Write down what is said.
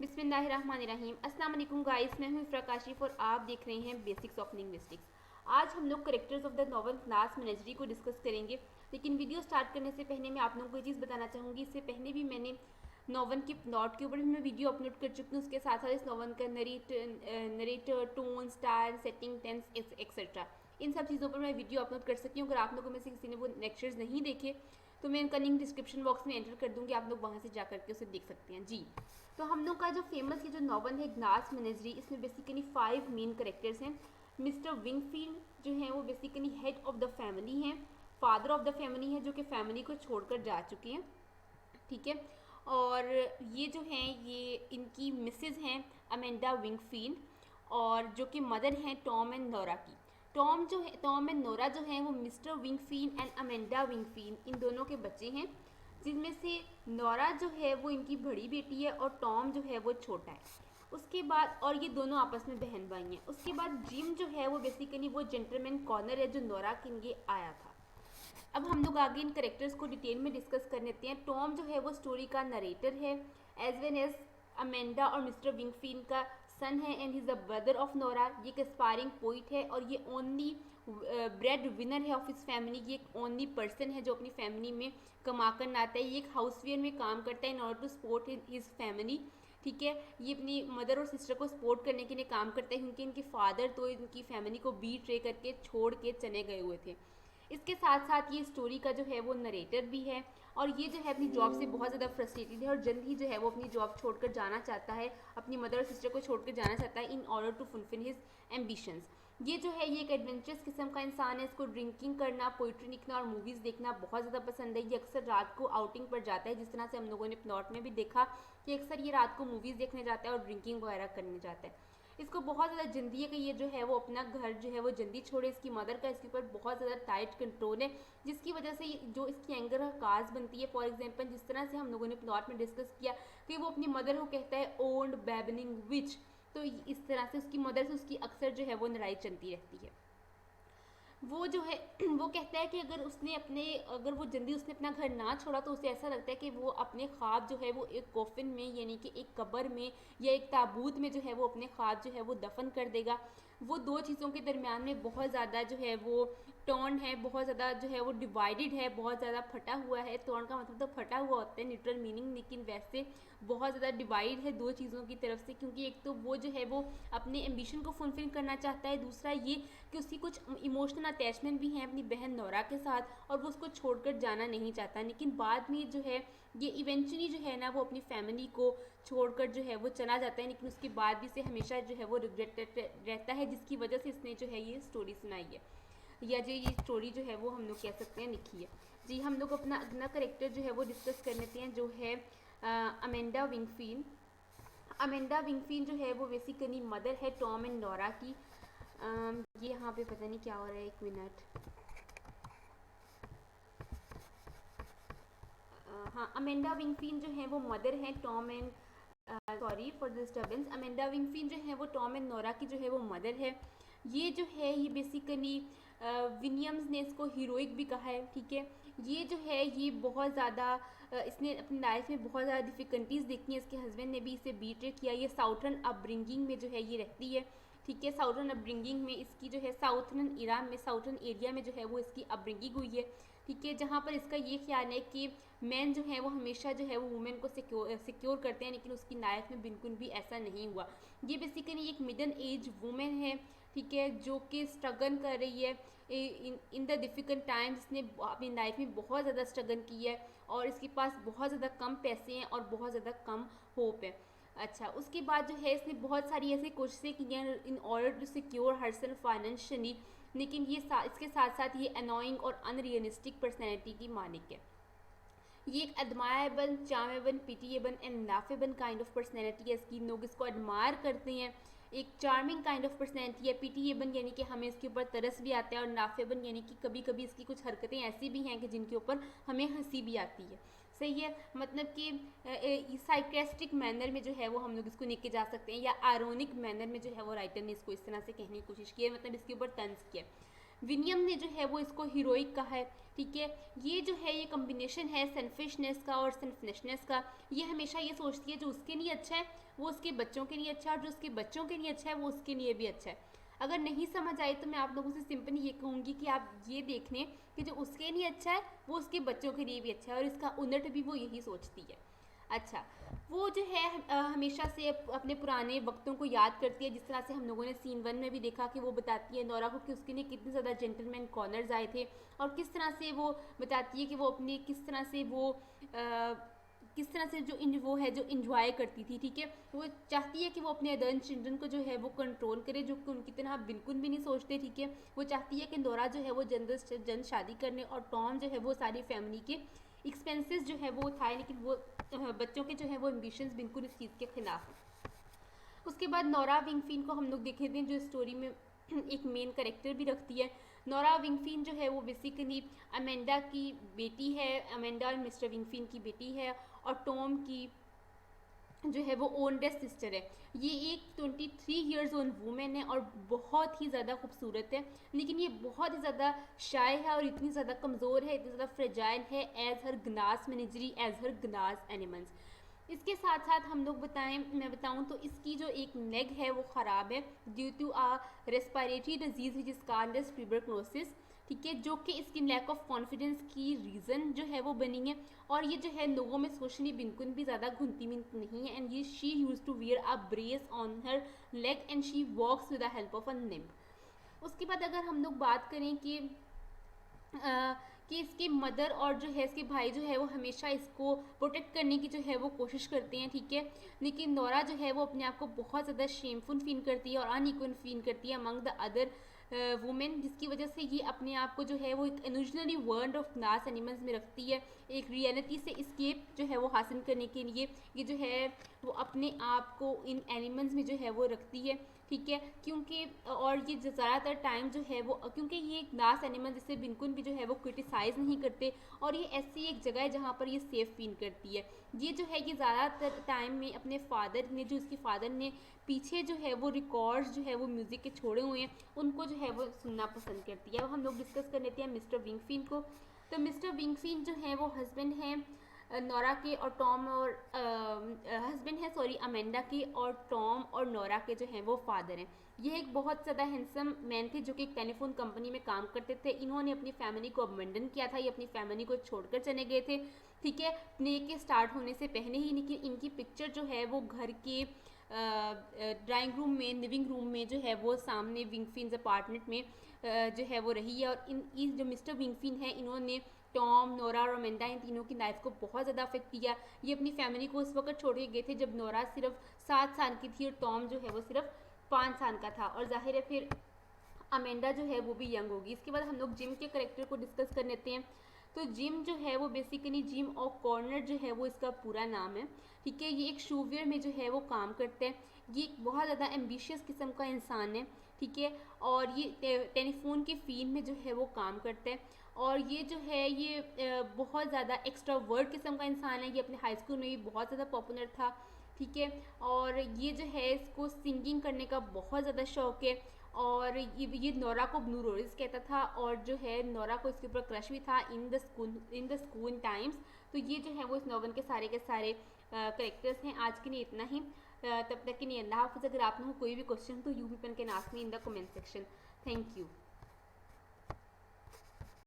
बिस्मिल्लाहिर्रहमानिर्रहीम। अस्सलाम वालेकुम गाइस, मैं हूँ इफ्रा काशिफ और आप देख रहे हैं बेसिक्स ऑफ लिंग्विस्टिक्स। आज हम लोग characters of the novel class menagerie को डिस्कस करेंगे। लेकिन वीडियो स्टार्ट करने से पहले मैं आप लोगों को ये चीज़ बताना चाहूँगी, इससे पहले भी मैंने नॉवल के प्लॉट के ऊपर भी मैं वीडियो अपलोड कर चुकी हूँ। उसके साथ साथ इस नॉवल का narrator, tone, style, setting, tense etcetera, इन सब चीज़ों पर मैं वीडियो अपलोड कर सकती हूँ। अगर आप लोगों में से किसी ने वो लेक्चर्स नहीं देखे तो मैं उनका लिंक डिस्क्रिप्शन बॉक्स में एंटर कर दूँगी, आप लोग वहाँ से जा करके उसे देख सकते हैं जी। तो हम लोग का जो फेमस ये जो नॉवल है ग्लास मेनेजरी, इसमें बेसिकली 5 मेन करेक्टर्स हैं। मिस्टर विंगफील्ड जो हैं वो basically head of the family हैं, फादर ऑफ द फैमिली हैं, जो कि फैमिली को छोड़कर जा चुके हैं, ठीक है। और ये जो हैं ये इनकी मिसेज हैं अमेंडा विंगफील्ड, और जो कि मदर हैं टॉम एंड नोरा की। टॉम एंड नोरा जो हैं वो मिस्टर विंगफील्ड एंड अमेंडा विंगफील्ड इन दोनों के बच्चे हैं, जिनमें से नोरा जो है वो इनकी बड़ी बेटी है और टॉम जो है वो छोटा है। उसके बाद और ये दोनों आपस में बहन भाई हैं। उसके बाद जिम जो है वो बेसिकली वो जेंटलमैन कॉर्नर है जो नोरा के लिए आया था। अब हम लोग आगे इन करेक्टर्स को डिटेल में डिस्कस कर लेते हैं। टॉम जो है वो स्टोरी का नरेटर है, एज वेल एज अमेंडा और मिस्टर विंगफील्ड का सन है and is the brother of Nora. ये एक एस्पायरिंग पोइट है और ये ओनली ब्रेड विनर है ऑफ हिज फैमिली। ये एक ओनली पर्सन है जो अपनी फैमिली में कमा कर लाता है। ये एक हाउसवेयर में काम करता है in order to support his family, ठीक है। ये अपनी मदर और सिस्टर को सपोर्ट करने के लिए काम करता है, क्योंकि इनके फादर तो इनकी फैमिली को बीट्रे करके छोड़ के चले गए हुए थे। इसके साथ साथ ये स्टोरी का जो है वो नरेटर भी है, और ये जो है अपनी जॉब से बहुत ज़्यादा फ्रस्ट्रेटेड है और जल्द ही जो है वो अपनी जॉब छोड़कर जाना चाहता है, अपनी मदर और सिस्टर को छोड़कर जाना चाहता है in order to fulfil his ambitions. ये जो है ये एक एडवेंचरस किस्म का इंसान है। इसको ड्रिंकिंग करना, पोइट्री लिखना और मूवीज़ देखना बहुत ज़्यादा पसंद है। ये अक्सर रात को आउटिंग पर जाता है, जिस तरह से हम लोगों ने प्लॉट में भी देखा कि अक्सर ये रात को मूवीज़ देखने जाता है और ड्रिंकिंग वगैरह करने जाता है। इसको बहुत ज़्यादा जल्दी है कि ये जो है वो अपना घर जो है वो जल्दी छोड़े। इसकी मदर का इसके ऊपर बहुत ज़्यादा टाइट कंट्रोल है, जिसकी वजह से जो इसकी एंगर का काज बनती है। फॉर एग्जांपल जिस तरह से हम लोगों ने प्लॉट में डिस्कस किया कि वो अपनी मदर को कहता है ओल्ड बैबलिंग विच, तो इस तरह से उसकी मदर से उसकी अक्सर जो है वो लड़ाई चलती रहती है। वो जो है वो कहता है कि अगर वो जल्दी उसने अपना घर ना छोड़ा तो उसे ऐसा लगता है कि वो अपने ख्वाब जो है वो एक कोफिन में, यानी कि एक कब्र में या एक ताबूत में जो है वो अपने ख्वाब जो है वो दफन कर देगा। वो दो चीज़ों के दरमियान में बहुत ज़्यादा जो है वो टॉर्न है, बहुत ज़्यादा जो है वो डिवाइडेड है, बहुत ज़्यादा फटा हुआ है। टॉर्न का मतलब तो फटा हुआ होता है लिटरल मीनिंग, लेकिन वैसे बहुत ज़्यादा डिवाइड है दो चीज़ों की तरफ से, क्योंकि एक तो वो जो है वो अपने एम्बिशन को फुलफिल करना चाहता है, दूसरा ये कि उसकी कुछ इमोशनल अटैचमेंट भी हैं अपनी बहन नोरा के साथ और वो उसको छोड़कर जाना नहीं चाहता। लेकिन बाद में जो है ये इवेंचुअली जो है ना वो अपनी फैमिली को छोड़कर जो है वो चला जाता है, लेकिन उसके बाद भी से हमेशा जो है वो रिग्रेट रहता है, जिसकी वजह से इसने जो है ये स्टोरी सुनाई है, या जो ये स्टोरी जो है वो हम लोग कह सकते हैं लिखी है जी। हम लोग अपना अगला करेक्टर जो है वो डिस्कस कर लेते हैं, जो है अमेंडा विंगफील्ड। अमेंडा विंगफील्ड जो है वो बेसिकली मदर है टॉम एंड नोरा की। ये यहाँ पे पता नहीं क्या हो रहा है, एक मिनट। हाँ, अमेंडा विंगफील्ड जो है वो मदर है Tom and, sorry for disturbance, Amanda Wingfield जो है वो टॉम एंड नोरा की जो है वो मदर है। ये जो है ये बेसिकली विलियम्स ने इसको हीरोइक भी कहा है, ठीक है। ये जो है ये बहुत ज़्यादा इसने अपनी लाइफ में बहुत ज़्यादा डिफ़िकल्टीज़ देखी हैं। इसके हस्बैंड ने भी इसे बीट्रे किया। ये साउथर्न अपब्रिंगिंग में जो है ये रहती है, ठीक है। साउथर्न अपब्रिंगिंग में इसकी जो है साउथर्न ईरान में, साउथर्न एरिया में जो है वो इसकी अपब्रिंगिंग हुई है, ठीक है। जहाँ पर इसका ये ख्याल है कि मैन जो है वो हमेशा जो है वो वुमेन को सिक्योर करते हैं, लेकिन उसकी लाइफ में बिल्कुल भी ऐसा नहीं हुआ। ये बेसिकली एक मिडल एज वुमेन है, ठीक है, जो कि स्ट्रगल कर रही है इन द डिफ़िकल्ट टाइम्स। इसने अपनी लाइफ में बहुत ज़्यादा स्ट्रगल की है और इसके पास बहुत ज़्यादा कम पैसे हैं और बहुत ज़्यादा कम होप है। अच्छा, उसके बाद जो है इसने बहुत सारी ऐसी कोशिशें की हैं in order to secure herself financially, लेकिन ये इसके साथ साथ ये अनोइंग और अनरियलिस्टिक पर्सनैलिटी की मालिक है। ये एक admirable, charmable, pitiable and laughable kind of personality है इसकी। लोग इसको एडमायर करते हैं। एक चार्मिंग काइंड ऑफ पर्सनैलिटी है, पिटिएबल यानी कि हमें इसके ऊपर तरस भी आता है, और लाफेबल यानी कि कभी कभी इसकी कुछ हरकतें ऐसी भी हैं कि जिनके ऊपर हमें हंसी भी आती है, सही है। मतलब कि साइकेस्टिक मैनर में जो है वो हम लोग इसको लेके जा सकते हैं, या आयरोनिक मैनर में जो है वो राइटर ने इसको इस तरह से कहने की कोशिश की है, मतलब इसके ऊपर तंज किया। विनियम ने जो है वो इसको हीरोइक कहा है, ठीक है। ये जो है ये कम्बिनेशन है सेल्फिशनेस का और सेल्फलेसनेस का। ये हमेशा ये सोचती है जो उसके लिए अच्छा है वो उसके बच्चों के लिए अच्छा है, और जो उसके बच्चों के लिए अच्छा है वो उसके लिए भी अच्छा है। अगर नहीं समझ आई तो मैं आप लोगों से सिंपली ये कहूँगी कि आप ये देख लें कि जो उसके लिए अच्छा है वो उसके बच्चों के लिए भी अच्छा है, और इसका उलट भी वो यही सोचती है। अच्छा, वो जो है हमेशा से अपने पुराने वक्तों को याद करती है, जिस तरह से हम लोगों ने सीन 1 में भी देखा कि वो बताती है नोरा को कि उसके लिए कितने ज़्यादा जेंटलमैन कॉर्नर्स आए थे, और किस तरह से वो बताती है कि वो अपनी किस तरह से वो है जो इंजॉय करती थी, ठीक है। वो चाहती है कि वो अपने अदर चिल्ड्रन को जो है वो कंट्रोल करे, जो कि उनकी तरह बिल्कुल भी नहीं सोचते, ठीक है। वो चाहती है कि नोरा जो है वो जल्द शादी करने, और टॉम जो है वो सारी फैमिली के एक्सपेंसेस जो है वो उठाए, लेकिन वो बच्चों के जो है वो एम्बिशंस बिल्कुल इस चीज़ के खिलाफ है। उसके बाद नोरा विंगफिन को हम लोग देखे थे जो स्टोरी में एक मेन कैरेक्टर भी रखती है। नोरा विंगफिन जो है वो बेसिकली अमेंडा की बेटी है, अमेंडा और मिस्टर विंगफिन की बेटी है, और टॉम की जो है वो ओल्डेस्ट सिस्टर है। ये एक 23 ईयर्स ओल्ड वूमेन है और बहुत ही ज़्यादा खूबसूरत है, लेकिन ये बहुत ही ज़्यादा शाय है और इतनी ज़्यादा कमज़ोर है, इतनी ज़्यादा फ्रेजाइल है एज हर ग्नास मेनेजरी, एज हर ग्नास एनिमल्स। इसके साथ साथ हम लोग मैं बताऊं तो इसकी जो एक लेग है वो ख़राब है due to a respiratory disease which is called as tuberculosis, ठीक है, जो कि इसकी लैक ऑफ कॉन्फिडेंस की रीज़न जो है वो बनी है। और ये जो है लोगों में सोशली बिल्कुल भी ज़्यादा घुलती मिलती नहीं है, एंड ये she use to wear a brace on her leg and she walks with the help of a limb. उसके बाद अगर हम लोग बात करें कि इसके मदर और जो है इसके भाई जो है वो हमेशा इसको प्रोटेक्ट करने की जो है वो कोशिश करते हैं, ठीक है, लेकिन नोरा जो है वो अपने आप को बहुत ज़्यादा शेमफुल फील करती है और अनइक्वल फील करती है अमंग द अदर वुमेन, जिसकी वजह से ये अपने आप को जो है वो एक illusionary world of glass animals में रखती है, एक रियलिटी से इस्केप जो है वो हासिल करने के लिए ये जो है वो अपने आप को इन एनिमल्स में जो है वो रखती है, ठीक है। क्योंकि और ये ज़्यादातर टाइम जो है वो क्योंकि ये ग्लास एनिमल जिसे बिल्कुल भी जो है वो क्रिटिसाइज़ नहीं करते, और ये ऐसी एक जगह है जहाँ पर ये सेफ फील करती है। ये जो है ये ज़्यादातर टाइम में अपने फादर ने जो इसके फादर ने पीछे जो है वो रिकॉर्ड्स जो है वो म्यूज़िक के छोड़े हुए हैं उनको जो है वो सुनना पसंद करती है। अब हम लोग डिस्कस कर लेते हैं मिस्टर विंगफिन को। तो मिस्टर विंगफिन जो है वो हस्बैंड हैं नोरा के और टॉम, और हस्बैंड है सॉरी अमेंडा के, और टॉम और नोरा के जो हैं वो फादर हैं। ये एक बहुत ज़्यादा हैंडसम मैन थे जो कि एक टेलीफोन कंपनी में काम करते थे। इन्होंने अपनी फैमिली को अबंडन किया था, ये अपनी फैमिली को छोड़कर चले गए थे, ठीक है, प्ले के स्टार्ट होने से पहले ही। लेकिन इनकी पिक्चर जो है वो घर के ड्राइंग रूम में, लिविंग रूम में जो है वो सामने विंगफिन्स अपार्टमेंट में जो है वो रही है। और इन जो मिस्टर विंगफिन है इन्होंने टॉम, नोरा और अमेंडा इन तीनों की लाइफ को बहुत ज़्यादा अफेक्ट किया। ये अपनी फैमिली को उस वक्त छोड़ के गए थे जब नोरा सिर्फ 7 साल की थी और टॉम जो है वो सिर्फ 5 साल का था, और जाहिर है फिर अमेंडा जो है वो भी यंग होगी। इसके बाद हम लोग जिम के करेक्टर को डिस्कस कर लेते हैं। तो जिम जो है वो बेसिकली जिम और कॉर्नर जो है वो इसका पूरा नाम है, ठीक है। ये एक शूवेयर में जो है वो काम करते हैं। ये एक बहुत ज़्यादा एम्बिशियस किस्म का इंसान है, ठीक है, और ये टेलीफोन के फील्ड में जो है वो काम करता है। और ये जो है ये बहुत ज़्यादा एक्स्ट्रावर्ट किस्म का इंसान है। ये अपने हाई स्कूल में भी बहुत ज़्यादा पॉपुलर था, ठीक है, और ये जो है इसको सिंगिंग करने का बहुत ज़्यादा शौक है। और ये नोरा को ब्लू रोजेस कहता था, और जो है नोरा को इसके ऊपर क्रश भी था इन द स्कूल टाइम्स। तो ये जो है वो इस नॉवल के सारे करेक्टर्स हैं। आज के लिए इतना ही, तब तक के लिए अल्लाह हाफ़िज़। अगर आप लोगों को कोई भी क्वेश्चन तो यू भी पेन can ask me in the comment section. Thank you.